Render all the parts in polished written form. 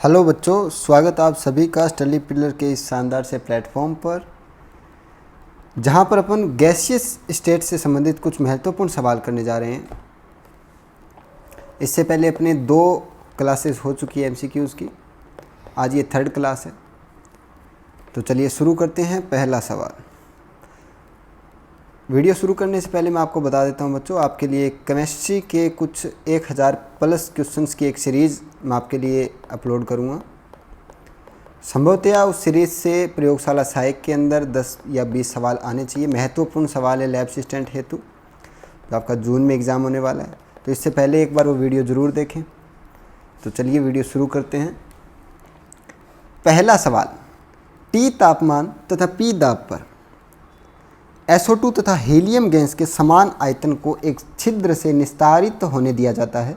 Hello बच्चों, स्वागत आप सभी का स्टडी पिलर के इस शानदार से प्लेटफॉर्म पर, जहां पर अपन गैसियस स्टेट से संबंधित कुछ महत्वपूर्ण सवाल करने जा रहे हैं। इससे पहले अपने 2 क्लासेस हो चुकी है एमसीक्यूज़ की। आज ये 3rd क्लास है। तो चलिए शुरू करते हैं। पहला सवाल। वीडियो शुरू करने से पहले मैं आपको बता देता हूं बच्चों, आपके लिए केमिस्ट्री के कुछ 1000+ क्वेश्चंस की एक सीरीज़ मैं आपके लिए अपलोड करूंगा। संभवतया उस सीरीज़ से प्रयोगशाला सहायक के अंदर 10 या 20 सवाल आने चाहिए। महत्वपूर्ण सवाल है लैब असिस्टेंट हेतु, तो आपका जून में एग्ज़ाम होने वाला है। तो इससे पहले एक बार वो वीडियो ज़रूर देखें। तो चलिए वीडियो शुरू करते हैं। पहला सवाल, T तापमान तथा P दाब पर SO2 तथा हीलियम गैस के समान आयतन को एक छिद्र से निस्तारित होने दिया जाता है,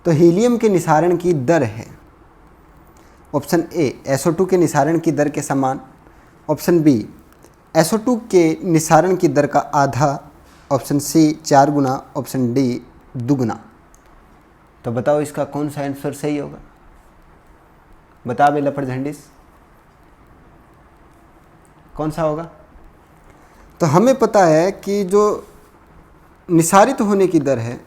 तो हीलियम के निसारण की दर है। ऑप्शन ए, SO2 के निसारण की दर के समान। ऑप्शन बी, SO2 के निसारण की दर का आधा। ऑप्शन सी, 4 गुना। ऑप्शन डी, दुगना। तो बताओ इसका कौन सा आंसर सही होगा? बता बे लफड़ झंडिस, कौन सा होगा? तो हमें पता है कि जो निसारित होने की दर है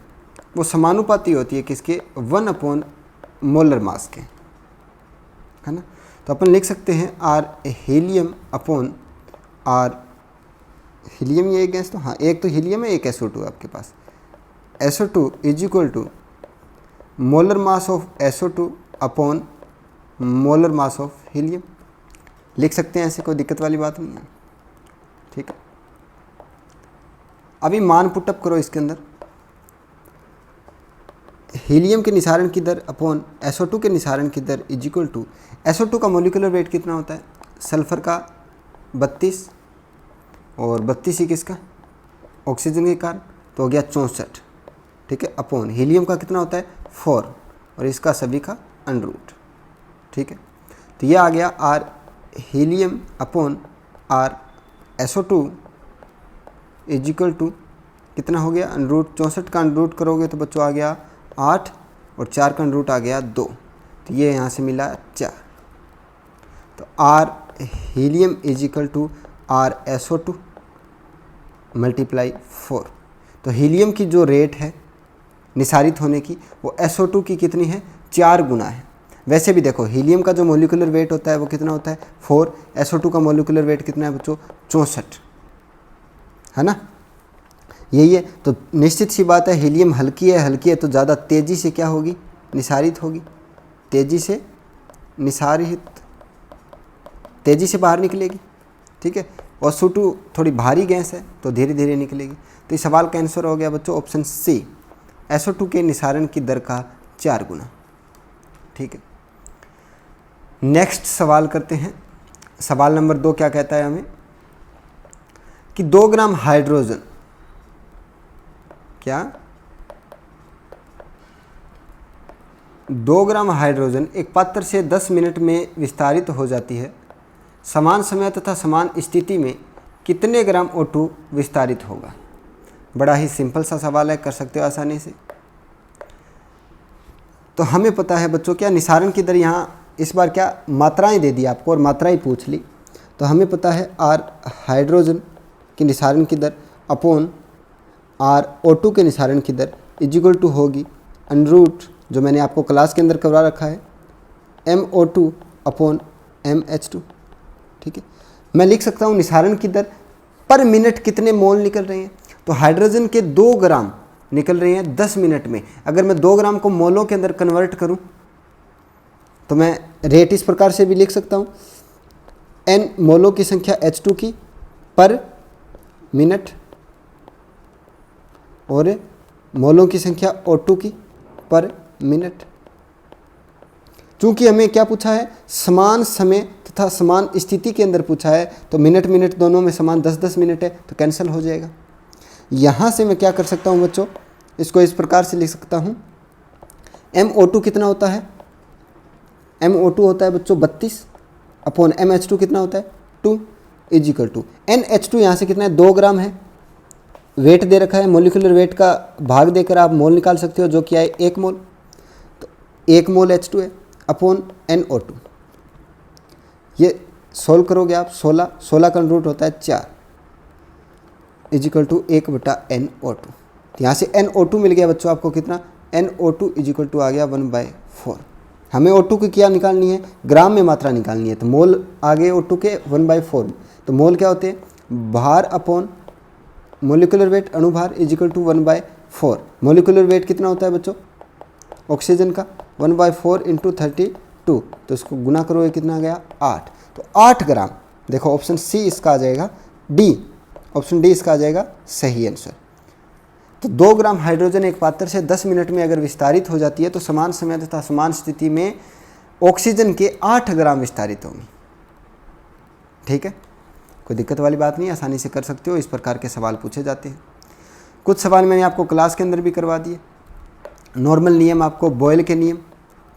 वो समानुपाती होती है किसके? 1/मोलर मास के, है ना। तो अपन लिख सकते हैं R helium upon R, helium ये गैस, तो हाँ एक तो हीलियम है, एक SO2 है आपके पास। SO2 is equal to molar mass of SO2 upon molar mass of helium. लिख सकते हैं, ऐसे कोई दिक्कत वाली बात नहीं है, ठीक है। अभी मान पुटअप करो इसके अंदर। हीलियम के निसारण की दर अपॉन SO2 के निसारण की there is equal to, SO2 का मोलिकुलर वेट कितना होता है? सल्फर का 32, और 32 ही किसका? ऑक्सीजन के कारण, तो हो गया 64, ठीक है। अपॉन हीलियम का कितना होता है? 4, और इसका सभी का अंडर रूट, ठीक है। तो ये आ गया R helium upon R SO2 is equal to कितना हो गया? अंडर रूट 64 का अंडर रूट करोगे तो बच्चों आ गया 8, और 4 का अंडर रूट आ गया 2, तो ये यहाँ से मिला 4। तो R helium is equal to R SO2 multiply 4। तो हीलियम की जो रेट है निसारित होने की वो SO2 की कितनी है? 4 गुना है। वैसे भी देखो, हीलियम का जो मोलिकुलर वेट होता है वो कितना होता है? 4। SO2 का मोलिकुलर वेट कितना है बच्चों? 64, है ना। यही है। तो निश्चित सी बात है, हीलियम हल्की है तो ज़्यादा तेज़ी से क्या होगी? निसारित होगी, तेज़ी से निसारित, तेज़ी से बाहर निकलेगी, ठीक है। और SO2 थोड़ी भारी गैस है तो धीरे धीरे निकलेगी। तो इस सवाल का आंसर हो गया बच्चों ऑप्शन सी, SO2 के निसारण की दर का 4 गुना, ठीक है। नेक्स्ट सवाल करते हैं। सवाल नंबर 2 क्या कहता है हमें कि 2 ग्राम हाइड्रोजन, क्या 2 ग्राम हाइड्रोजन एक पात्र से 10 मिनट में विस्तारित हो जाती है, समान समय तथा समान स्थिति में कितने ग्राम O2 विस्तारित होगा? बड़ा ही सिंपल सा सवाल है, कर सकते हो आसानी से। तो हमें पता है बच्चों, क्या निसारण की दर यहाँ इस बार क्या मात्राएं दे दी आपको और मात्राएं पूछ ली। तो हमें पता है R हाइड्रोजन की निसारण की दर अपॉन R O2 के निसारण की दर इज इक्वल टू होगी अंडर रूट, जो मैंने आपको क्लास के अंदर करवा रखा है, MO2 अपॉन MH2, ठीक है। मैं लिख सकता हूँ निसारण की दर पर मिनट कितने मोल निकल रहे हैं। तो हाइड्रोजन के 2 ग्राम निकल रहे हैं 10 मिनट में। अगर मैं 2 ग्राम को मोलों के अंदर कन्वर्ट करूँ तो मैं रेट इस प्रकार से भी लिख सकता हूँ, N मोलों की संख्या H2 की पर मिनट और मोलों की संख्या O2 की पर मिनट। चूंकि हमें क्या पूछा है? समान समय तथा समान स्थिति के अंदर पूछा है, तो मिनट दोनों में समान 10-10 मिनट है, तो कैंसिल हो जाएगा। यहाँ से मैं क्या कर सकता हूँ बच्चों, इसको इस प्रकार से लिख सकता हूँ, MO2 कितना होता है? MO2 होता है बच्चों 32 अपॉन MH2 कितना होता है? 2 इज इक्वल टू NH2 यहाँ से कितना है? 2 ग्राम है। वेट दे रखा है, मोलिकुलर वेट का भाग देकर आप मोल निकाल सकते हो, जो कि है 1 मोल। तो 1 मोल H2 है। Upon NO2। ये सोल्व करोगे आप, 16 का रूट होता है 4 इजिकल टू 1/NO2। तो यहाँ से NO2 मिल गया बच्चों आपको कितना, NO2 इजिकल टू आ गया 1/4। हमें O2 की क्या निकालनी है, ग्राम में मात्रा निकालनी है, तो मोल आ गए O2 के 1/4। तो मोल क्या होते हैं, भार अपॉन मोलिकुलर वेट, अणुभार इजिकल टू 1/4। मोलिकुलर वेट कितना होता है बच्चों ऑक्सीजन का, 1/4 इंटू 32, तो इसको गुना करो, ये कितना आ गया 8। तो 8 ग्राम। देखो ऑप्शन सी इसका आ जाएगा, डी ऑप्शन डी इसका आ जाएगा सही आंसर। तो 2 ग्राम हाइड्रोजन एक पात्र से 10 मिनट में अगर विस्तारित हो जाती है तो समान समय तथा समान स्थिति में ऑक्सीजन के 8 ग्राम विस्तारित होंगे। ठीक है, कोई दिक्कत वाली बात नहीं, आसानी से कर सकते हो, इस प्रकार के सवाल पूछे जाते हैं। कुछ सवाल मैंने आपको क्लास के अंदर भी करवा दिए। नॉर्मल नियम आपको बॉयल के नियम,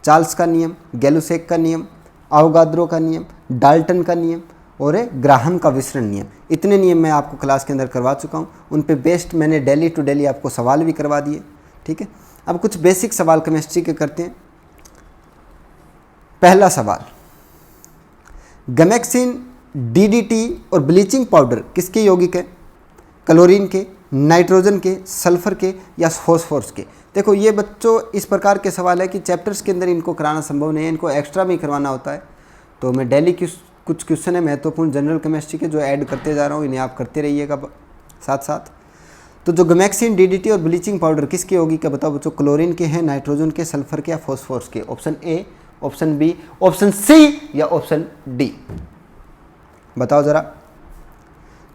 चार्ल्स का नियम, गैलुसेक का नियम, आवोगाद्रो का नियम, डाल्टन का नियम और ग्राहम का विसरण नियम, इतने नियम मैं आपको क्लास के अंदर करवा चुका हूँ। उन पे बेस्ड मैंने डेली टू डेली आपको सवाल भी करवा दिए। ठीक है, अब कुछ बेसिक सवाल केमिस्ट्री के करते हैं। पहला सवाल, गैमेक्सिन, DDT और ब्लीचिंग पाउडर किसके यौगिक है, क्लोरीन के, नाइट्रोजन के, सल्फर के या फॉस्फोरस के। देखो ये बच्चों इस प्रकार के सवाल है कि चैप्टर्स के अंदर इनको कराना संभव नहीं है, इनको एक्स्ट्रा भी करवाना होता है। तो मैं डेली कुछ क्वेश्चन है महत्वपूर्ण जनरल केमिस्ट्री के जो ऐड करते जा रहा हूँ, इन्हें आप करते रहिएगा साथ साथ। तो जो गैमेक्सिन, DDT और ब्लीचिंग पाउडर किसके यौगिक है बताओ बच्चों, क्लोरीन के हैं, नाइट्रोजन के, सल्फर के या फॉस्फोरस के। Option A, option B, option C या ऑप्शन डी, बताओ जरा।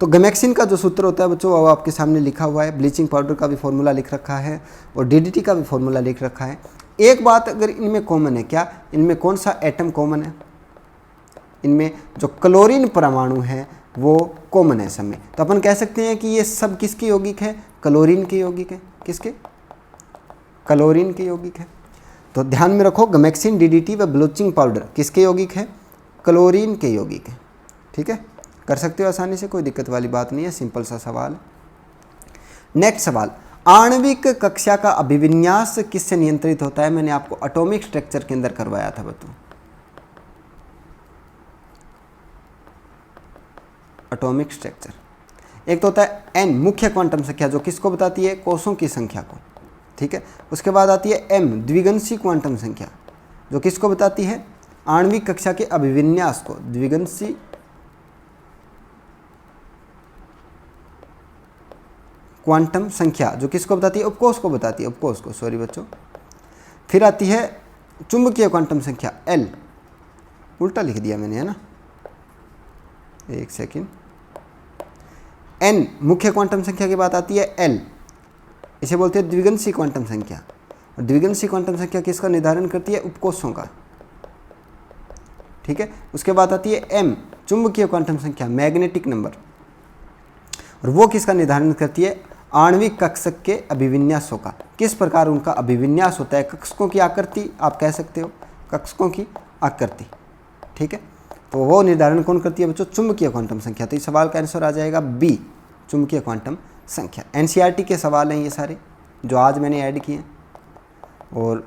तो गैमेक्सिन का जो सूत्र होता है बच्चों वो आपके सामने लिखा हुआ है, ब्लीचिंग पाउडर का भी फॉर्मूला लिख रखा है और DDT का भी फॉर्मूला लिख रखा है। एक बात अगर इनमें कॉमन है, क्या इनमें कौन सा एटम कॉमन है, इनमें जो क्लोरीन परमाणु है वो कॉमन है सब में। तो अपन कह सकते हैं कि ये सब किसके यौगिक है, क्लोरीन के यौगिक है। किसके, क्लोरीन के यौगिक है। तो ध्यान में रखो, गैमेक्सिन, DDT व ब्लीचिंग पाउडर किसके यौगिक है, क्लोरीन के यौगिक है। ठीक है, कर सकते हो आसानी से, कोई दिक्कत वाली बात नहीं है, सिंपल सा सवाल। नेक्स्ट सवाल, आणविक कक्षा का अभिविन्यास किससे नियंत्रित होता है। मैंने आपको एटॉमिक स्ट्रक्चर के अंदर करवाया था बच्चों, एटॉमिक स्ट्रक्चर। एक तो होता है N मुख्य क्वांटम संख्या जो किसको बताती है, कोषों की संख्या को। ठीक है, उसके बाद आती है M द्विगंशी क्वांटम संख्या जो किसको बताती है, आणविक कक्षा के अभिविन्यास को। द्विगंशी क्वांटम संख्या जो किसको बताती है, उपकोष को बताती है, उपकोष को, सॉरी बच्चों। फिर आती है चुंबकीय क्वांटम संख्या L, उल्टा लिख दिया मैंने है ना, एक सेकंड। N मुख्य क्वांटम संख्या के बाद आती है L, इसे बोलते हैं द्विगंशी क्वांटम संख्या। और द्विगंशी क्वांटम संख्या किसका निर्धारण करती है, उपकोषों का। ठीक है, उसके बाद आती है M चुंबकीय क्वांटम संख्या, मैग्नेटिक नंबर, और वो किसका निर्धारण करती है, आणविक कक्षक के अभिविन्यासों का। किस प्रकार उनका अभिविन्यास होता है, कक्षकों की आकृति आप कह सकते हो, कक्षकों की आकृति। ठीक है, तो वो निर्धारण कौन करती है बच्चों, चुंबकीय क्वांटम संख्या। तो इस सवाल का आंसर आ जाएगा बी, चुंबकीय क्वांटम संख्या। NCERT के सवाल हैं ये सारे जो आज मैंने ऐड किए, और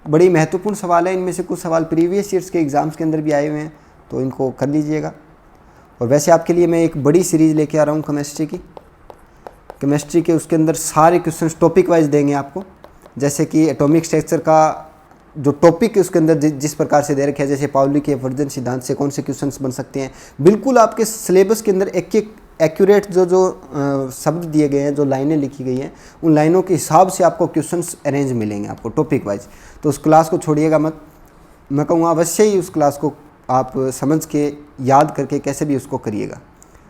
बड़ी महत्वपूर्ण सवाल है। इनमें से कुछ सवाल प्रीवियस ईयर्स के एग्जाम्स के अंदर भी आए हुए हैं, तो इनको कर लीजिएगा। और वैसे आपके लिए मैं एक बड़ी सीरीज़ लेके आ रहा हूँ केमिस्ट्री के, उसके अंदर सारे क्वेश्चन टॉपिक वाइज देंगे आपको। जैसे कि एटॉमिक स्ट्रक्चर का जो टॉपिक है उसके अंदर जिस प्रकार से दे रखे हैं, जैसे पाउली के अपवर्जन सिद्धांत से कौन से क्वेश्चंस बन सकते हैं, बिल्कुल आपके सिलेबस के अंदर एक एक एक्यूरेट जो शब्द दिए गए हैं, जो लाइनें लिखी गई हैं, उन लाइनों के हिसाब से आपको क्वेश्चंस अरेंज मिलेंगे आपको टॉपिक वाइज। तो उस क्लास को छोड़िएगा मत, मैं कहूँगा अवश्य ही उस क्लास को आप समझ के याद करके कैसे भी उसको करिएगा।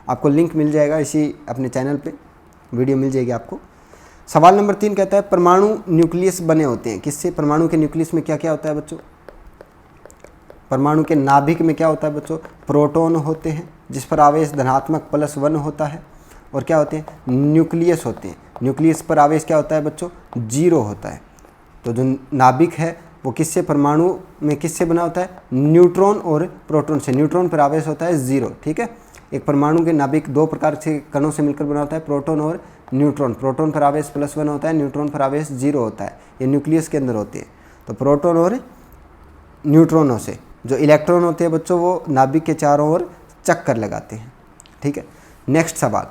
आपको लिंक मिल जाएगा इसी अपने चैनल पे, वीडियो मिल जाएगी आपको। सवाल नंबर 3 कहता है परमाणु न्यूक्लियस बने होते हैं किससे। परमाणु के न्यूक्लियस में क्या क्या होता है बच्चों, परमाणु के नाभिक में क्या होता है बच्चों, प्रोटॉन होते हैं जिस पर आवेश धनात्मक +1 होता है, और क्या होते हैं, न्यूक्लियस होते हैं। न्यूक्लियस पर आवेश क्या होता है बच्चों, 0 होता है। तो जो नाभिक है वो किससे, परमाणु में किससे बना होता है, न्यूट्रॉन और प्रोटॉन से। न्यूट्रॉन पर आवेश होता है 0। ठीक है, एक परमाणु के नाभिक 2 प्रकार से कणों से मिलकर बना होता है, प्रोटॉन और न्यूट्रॉन। प्रोटॉन पर आवेश +1 होता है, न्यूट्रॉन पर आवेश 0 होता है। ये न्यूक्लियस के अंदर होते हैं। तो प्रोटॉन और न्यूट्रॉनों से। जो इलेक्ट्रॉन होते हैं बच्चों वो नाभिक के चारों ओर चक्कर लगाते हैं। ठीक है, नेक्स्ट सवाल,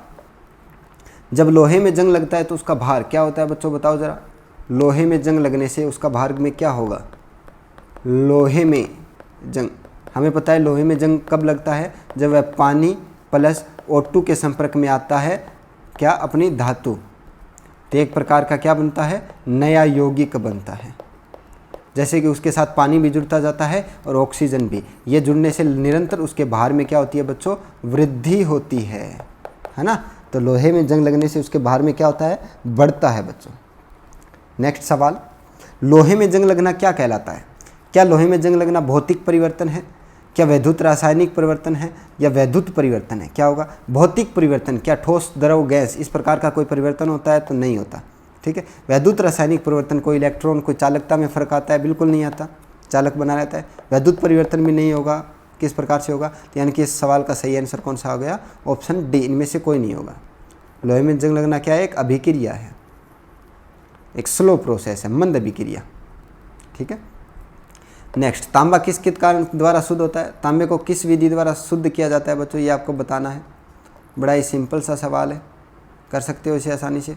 जब लोहे में जंग लगता है तो उसका भार क्या होता है बच्चों, बताओ ज़रा। लोहे में जंग लगने से उसका भार में क्या होगा। लोहे में जंग, हमें पता है लोहे में जंग कब लगता है, जब वह पानी प्लस O2 के संपर्क में आता है, क्या, अपनी धातु, तो एक प्रकार का क्या बनता है, नया यौगिक बनता है। जैसे कि उसके साथ पानी भी जुड़ता जाता है और ऑक्सीजन भी, ये जुड़ने से निरंतर उसके भार में क्या होती है बच्चों, वृद्धि होती है ना। तो लोहे में जंग लगने से उसके भार में क्या होता है, बढ़ता है बच्चों। नेक्स्ट सवाल, लोहे में जंग लगना क्या कहलाता है। क्या लोहे में जंग लगना भौतिक परिवर्तन है, क्या वैद्युत रासायनिक परिवर्तन है, या वैद्युत परिवर्तन है, क्या होगा, भौतिक परिवर्तन। क्या ठोस द्रव गैस इस प्रकार का कोई परिवर्तन होता है, तो नहीं होता। ठीक है, वैद्युत रासायनिक परिवर्तन, कोई इलेक्ट्रॉन कोई चालकता में फर्क आता है, बिल्कुल नहीं आता, चालक बना रहता है। वैद्युत परिवर्तन भी नहीं होगा, किस प्रकार से होगा, तो यानी कि इस सवाल का सही आंसर कौन सा हो गया, ऑप्शन डी, इनमें से कोई नहीं होगा। लोहे में जंग लगना क्या है, एक अभिक्रिया है, एक स्लो प्रोसेस है, मंद अभिक्रिया। ठीक है, नेक्स्ट, तांबा किस कारण द्वारा शुद्ध होता है। तांबे को किस विधि द्वारा शुद्ध किया जाता है बच्चों, ये आपको बताना है। बड़ा ही सिंपल सा सवाल है, कर सकते हो इसे आसानी से,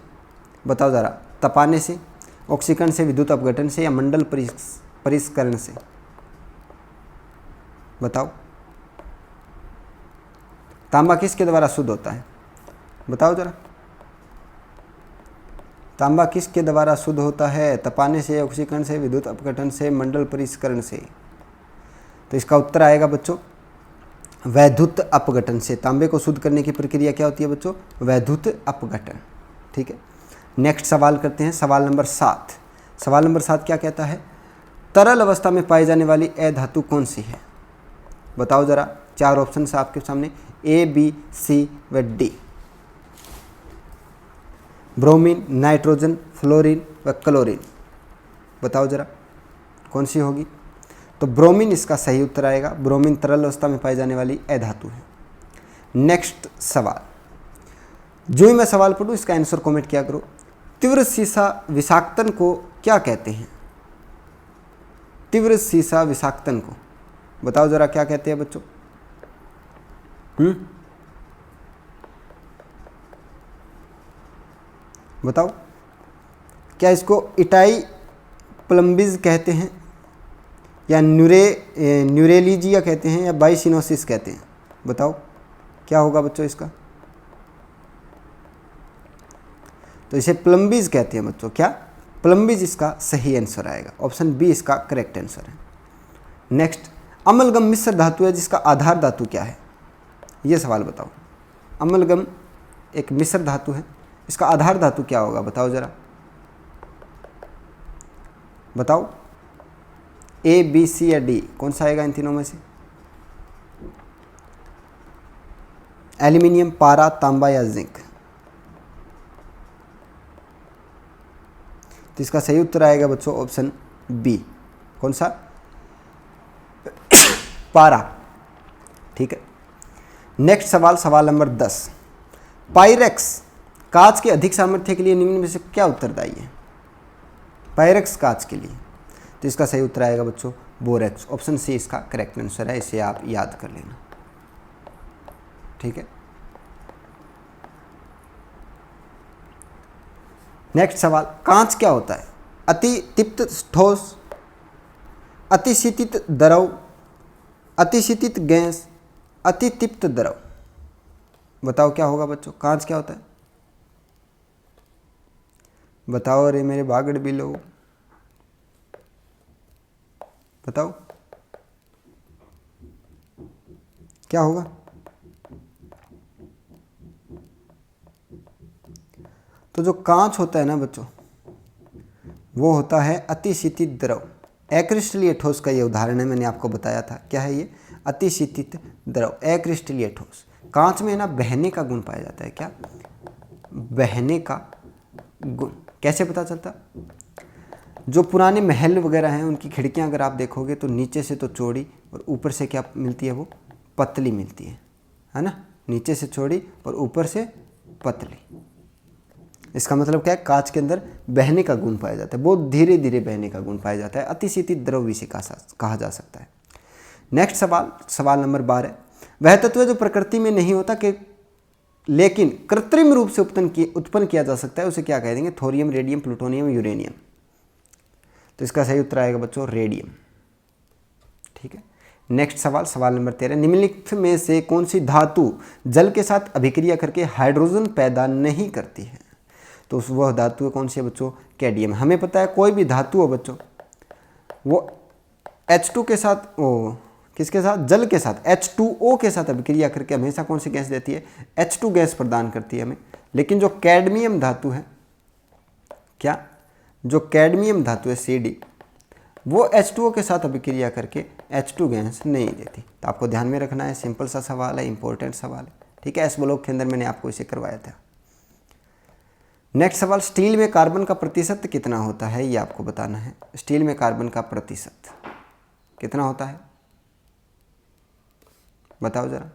बताओ ज़रा। तपाने से, ऑक्सीकरण से, विद्युत अपघटन से, या मंडल परिष्करण से, बताओ। तांबा किसके द्वारा शुद्ध होता है, बताओ ज़रा। तांबा किसके द्वारा शुद्ध होता है, तपाने से, ऑक्सीकरण से, विद्युत अपघटन से, मंडल परिष्करण से। तो इसका उत्तर आएगा बच्चों वैद्युत अपघटन से। तांबे को शुद्ध करने की प्रक्रिया क्या होती है बच्चों, वैद्युत अपघटन। ठीक है, नेक्स्ट सवाल करते हैं, सवाल नंबर 7। सवाल नंबर 7 क्या कहता है, तरल अवस्था में पाई जाने वाली अधातु कौन सी है, बताओ ज़रा। 4 ऑप्शन है आपके सामने, A, B, C व D। ब्रोमीन, नाइट्रोजन, फ्लोरीन व क्लोरीन, बताओ ज़रा कौन सी होगी। तो ब्रोमीन इसका सही उत्तर आएगा। ब्रोमीन तरल अवस्था में पाई जाने वाली अधातु है। नेक्स्ट सवाल, जो ही मैं सवाल पढ़ूँ इसका आंसर कमेंट किया करो। तीव्र सीसा विषाक्तन को क्या कहते हैं, तीव्र सीसा विषाक्तन को बताओ ज़रा क्या कहते हैं बच्चों। बताओ, क्या इसको इटाई प्लम्बिज कहते हैं, या न्यूरेलीजिया कहते हैं, या बाइसिनोसिस कहते हैं, बताओ क्या होगा बच्चों इसका। तो इसे प्लम्बिज कहते हैं बच्चों, क्या, प्लम्बिज इसका सही आंसर आएगा। ऑप्शन बी इसका करेक्ट आंसर है। नेक्स्ट, अम्लगम मिश्र धातु है जिसका आधार धातु क्या है, ये सवाल बताओ। अम्लगम एक मिश्र धातु है, इसका आधार धातु क्या होगा, बताओ जरा, बताओ। A, B, C या D, कौन सा आएगा इन तीनों में से। एल्यूमिनियम, पारा, तांबा या जिंक। तो इसका सही उत्तर आएगा बच्चों ऑप्शन बी, कौन सा, पारा। ठीक है, नेक्स्ट सवाल, सवाल नंबर 10। पायरेक्स कांच के अधिक सामर्थ्य के लिए निम्न में से क्या उत्तरदायी है। पायरेक्स कांच के लिए, तो इसका सही उत्तर आएगा बच्चों बोरेक्स। ऑप्शन सी इसका करेक्ट आंसर है, इसे आप याद कर लेना। ठीक है, नेक्स्ट सवाल, कांच क्या होता है। अति तिक्त ठोस, अतिशीतित द्रव, अतिशीतित गैस, अति तिक्त द्रव, बताओ क्या होगा बच्चों। कांच क्या होता है, बताओ। अरे मेरे बागड़ भी लो, बताओ क्या होगा। तो जो कांच होता है ना बच्चों, वो होता है अतिशीतित द्रव। अक्रिस्टलीय ठोस का ये उदाहरण है, मैंने आपको बताया था। क्या है ये, अतिशीतित द्रव, अक्रिस्टलीय ठोस। कांच में ना बहने का गुण पाया जाता है, क्या, बहने का गुण। कैसे पता चलता, जो पुराने महल वगैरह हैं उनकी खिड़कियां अगर आप देखोगे तो नीचे से तो चौड़ी और ऊपर से क्या मिलती है, वो पतली मिलती है ना। नीचे से चौड़ी और ऊपर से पतली, इसका मतलब क्या है, कांच के अंदर बहने का गुण पाया जाता है, बहुत धीरे धीरे बहने का गुण पाया जाता है, अतिशीतित द्रव इसे कहा जा सकता है। नेक्स्ट सवाल नंबर 12, वह तत्व जो प्रकृति में नहीं होता कि लेकिन कृत्रिम रूप से उत्पन्न किया जा सकता है, उसे क्या कह देंगे, थोरियम, रेडियम, प्लूटोनियम, यूरेनियम। तो इसका सही उत्तर आएगा बच्चों रेडियम। ठीक है। नेक्स्ट सवाल नंबर 13, निम्नलिखित में से कौन सी धातु जल के साथ अभिक्रिया करके हाइड्रोजन पैदा नहीं करती है? तो वह धातु कौन सी है बच्चों, कैडमियम। हमें पता है कोई भी धातु हो बच्चों, वो H2 के साथ, किसके साथ, जल के साथ, H2O के साथ अभिक्रिया करके हमेशा कौन सी गैस देती है, H2 गैस प्रदान करती है हमें। लेकिन जो कैडमियम धातु है, क्या, जो कैडमियम धातु है Cd, वो H2O के साथ अभिक्रिया करके H2 गैस नहीं देती। तो आपको ध्यान में रखना है, सिंपल सा सवाल है, इंपॉर्टेंट सवाल है। ठीक है, एस ब्लॉक के अंदर मैंने आपको इसे करवाया था। नेक्स्ट सवाल, स्टील में कार्बन का प्रतिशत कितना होता है, ये आपको बताना है। स्टील में कार्बन का प्रतिशत कितना होता है, बताओ जरा।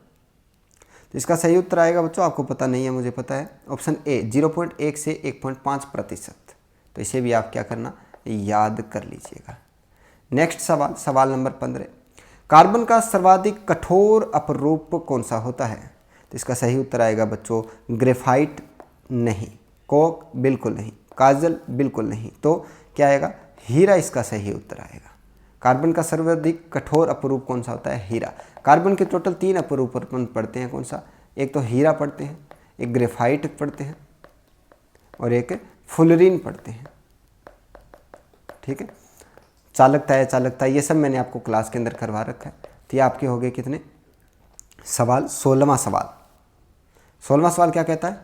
तो इसका सही उत्तर आएगा बच्चों, आपको पता नहीं है, मुझे पता है, ऑप्शन ए 0.1 से 1.5%। तो इसे भी आप क्या करना, याद कर लीजिएगा। नेक्स्ट सवाल नंबर 15, कार्बन का सर्वाधिक कठोर अपरूप कौन सा होता है? तो इसका सही उत्तर आएगा बच्चों ग्रेफाइट नहीं, कोक बिल्कुल नहीं, काजल बिल्कुल नहीं। तो क्या आएगा, हीरा इसका सही उत्तर आएगा। कार्बन का सर्वाधिक कठोर अपरूप कौन सा होता है, हीरा। कार्बन के टोटल 3 अपरूप पढ़ते हैं, कौन सा, एक तो हीरा पढ़ते हैं, एक ग्रेफाइट पढ़ते हैं और एक फुलरीन पढ़ते हैं। ठीक है, चालकता ये सब मैंने आपको क्लास के अंदर करवा रखा है। तो ये आपके हो गए कितने सवाल, 16वां सवाल। 16वां सवाल क्या कहता है,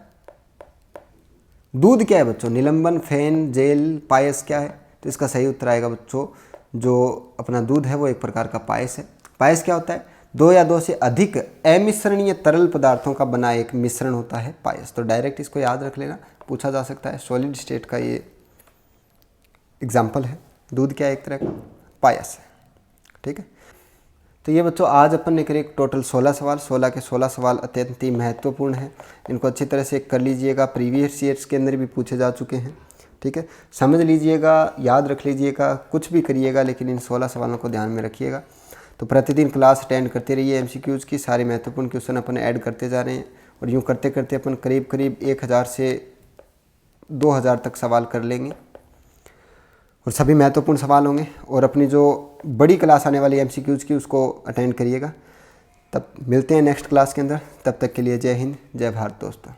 दूध क्या है बच्चों, निलंबन, फेन, जेल, पायस क्या है? तो इसका सही उत्तर आएगा बच्चों, जो अपना दूध है वो एक प्रकार का पायस है। पायस क्या होता है, 2 या 2 से अधिक अमिश्रणीय तरल पदार्थों का बना एक मिश्रण होता है पायस। तो डायरेक्ट इसको याद रख लेना, पूछा जा सकता है। सॉलिड स्टेट का ये एग्जाम्पल है। दूध क्या है, एक तरह का पायस है। ठीक है, तो ये बच्चों आज अपन ने करे टोटल 16 सवाल। 16 के 16 सवाल अत्यंत ही महत्वपूर्ण हैं, इनको अच्छी तरह से कर लीजिएगा। प्रीवियस ईयर्स के अंदर भी पूछे जा चुके हैं। ठीक है, समझ लीजिएगा, याद रख लीजिएगा, कुछ भी करिएगा लेकिन इन 16 सवालों को ध्यान में रखिएगा। तो प्रतिदिन क्लास अटेंड करते रहिए। MCQs की सारे महत्वपूर्ण क्वेश्चन अपन ऐड करते जा रहे हैं और यूँ करते करते अपन करीब 1000 से 2000 तक सवाल कर लेंगे और सभी महत्वपूर्ण सवाल होंगे। और अपनी जो बड़ी क्लास आने वाली MCQs की उसको अटेंड करिएगा। तब मिलते हैं नेक्स्ट क्लास के अंदर, तब तक के लिए जय हिंद, जय भारत दोस्तों।